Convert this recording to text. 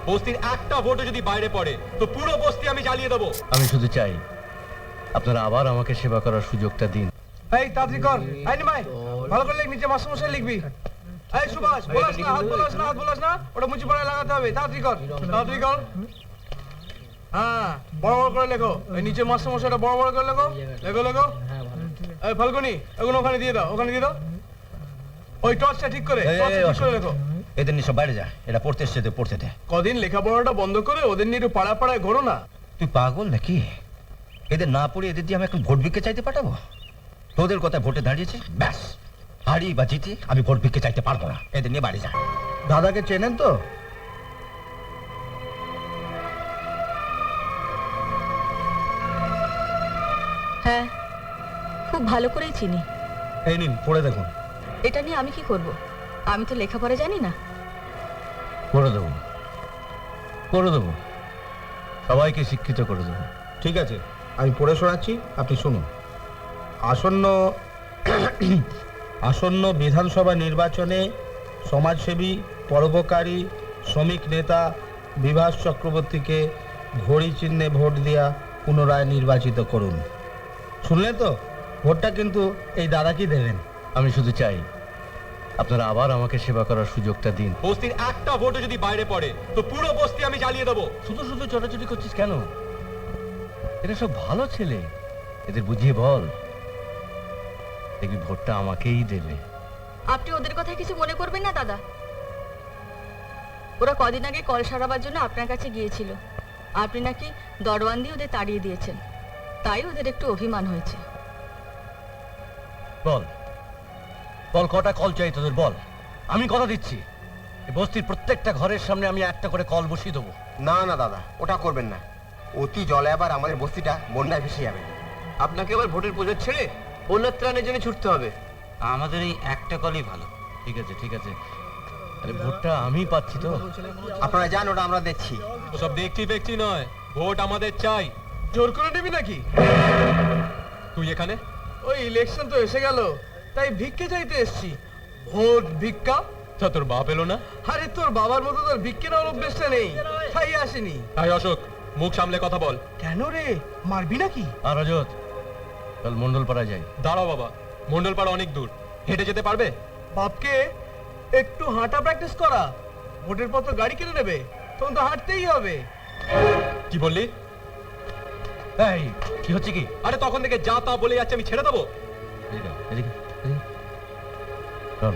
বস্তির একটা ভোটও যদি বাইরে পড়ে তো পুরো বস্তি আমি জ্বালিয়ে দেবো। আমি শুধু চাই আপনারা আবার আমাকে সেবা করার সুযোগটা দিন। এই তাড়াতাড়ি কর, এই নিমাই ভালো করে লিখ, নিচে মাস্টারমশাই লিখবি। এই সুভাষ, বলাস না, হাত বলাস না, ওটা মুচি পড়ায় লাগাতে হবে। তাড়াতাড়ি কর। হ্যাঁ, বড় বড় করে লেখো। এই নিচে মাস্টারমশাইটা বড় বড় করে লেখো। এই ফাল্গুনি, এগুলো ওখানে দিয়ে দাও। ওই টর্চটা ঠিক করে লেখো। এদের নিয়ে সব বাইরে যা, এটা পড়তে এসছে তো পড়তে দে। কদিন লেখাপড়াটা বন্ধ করে ওদের নিয়ে একটু পাড়ায় ঘোরো না। তুই পাগল নাকি? এদের না পড়ে এদের দিয়ে আমি এখন ভোট ভিক্ষে চাইতে পাঠাবো? তোদের কথা ভোটে দাঁড়িয়েছে, ব্যাস হারি বা জিতি আমি ভোট ভিক্ষে চাইতে পারবো না। এদের নিয়ে বাড়ি যা। দাদাকে চেনেন তো? হ্যাঁ, খুব ভালো করেই চিনি। এই নিন, পড়ে দেখুন। এটা নিয়ে আমি কি করব? আমি তো লেখাপড়া জানি না। করে দেবো, সবাইকে শিক্ষিত করে দেবো। ঠিক আছে, আমি পড়ে শোনাচ্ছি, আপনি শুনুন। আসন্ন বিধানসভা নির্বাচনে সমাজসেবী, পরোপকারী, শ্রমিক নেতা বিভাস চক্রবর্তীকে ঘড়ি চিহ্নে ভোট দিয়া পুনরায় নির্বাচিত করুন। শুনলেন তো? ভোটটা কিন্তু এই দাদাকেই দেবেন। আমি শুধু চাই আপনারা আবার আমাকে সেবা করার সুযোগটা দিন। বস্তির একটা ভোটও যদি বাইরে পড়ে তো পুরো বস্তি আমি জ্বালিয়ে দেবো। শুধু ছোটাছুটি করছিস কেন? এরা সব ভালো ছেলে, এদের বুঝিয়ে বল, দেখবি ভোটটা আমাকেই দেবে। আপনি ওদের কথা কিছু মনে করবেন না দাদা। ওরা কদিন আগে কল সারাবার জন্য আপনার কাছে গিয়েছিল। আপনি নাকি দরওয়ান দিয়ে ওদের তাড়িয়ে দিয়েছেন, তাই ওদের একটু অভিমান হয়েছে। বল কটা কল চাই তোদের, বল। আমি কথা দিচ্ছি, এই বস্তির প্রত্যেকটা ঘরের সামনে আমি একটা করে কল বসিয়ে দেবো। না দাদা, ওটা করবেন না। অতি জলে আবার আমাদের বস্তিটা বন্যায় ভেসে যাবে। আপনাকে আবার ভোটের প্রচার ছেড়ে বন্যার ত্রাণের জন্য ছুটতে হবে। আমাদের এই একটা কলই ভালো। ঠিক আছে, আরে ভোটটা আমি পাচ্ছি তো। আপনারা যান, ওটা আমরা দেখছি। ওসব দেখছি নয়, ভোট আমাদের চাই। জোর করে নিবি নাকি? তুই এখানে? ওই ইলেকশন তো এসে গেল, তাই ভিক্ষে চাইতে এসছি। ভোট ভিক্ষা? তা তোর বাপ এলো না? আরে তোর বাবার মতো তোর ভিক্ষে নেওয়ার অভ্যেসটা নেই, তাই আসেনি। তাই অশোক, মুখ সামলে কথা বল। কেন রে, মারবি নাকি? আর রজত, চল মন্ডলপাড়া যাই। দাঁড়াও বাবা, মন্ডলপাড়া অনেক দূর, হেঁটে যেতে পারবে? বাপকে একটু হাঁটা প্র্যাকটিস করা। ভোটের পর তো গাড়ি কিনে নেবে, তখন তো হাঁটতেই হবে। কি বললি? এই কি হচ্ছে কি? আরে তখন থেকে যা তা বলে যাচ্ছে, আমি ছেড়ে দেবো? এদিকে চল।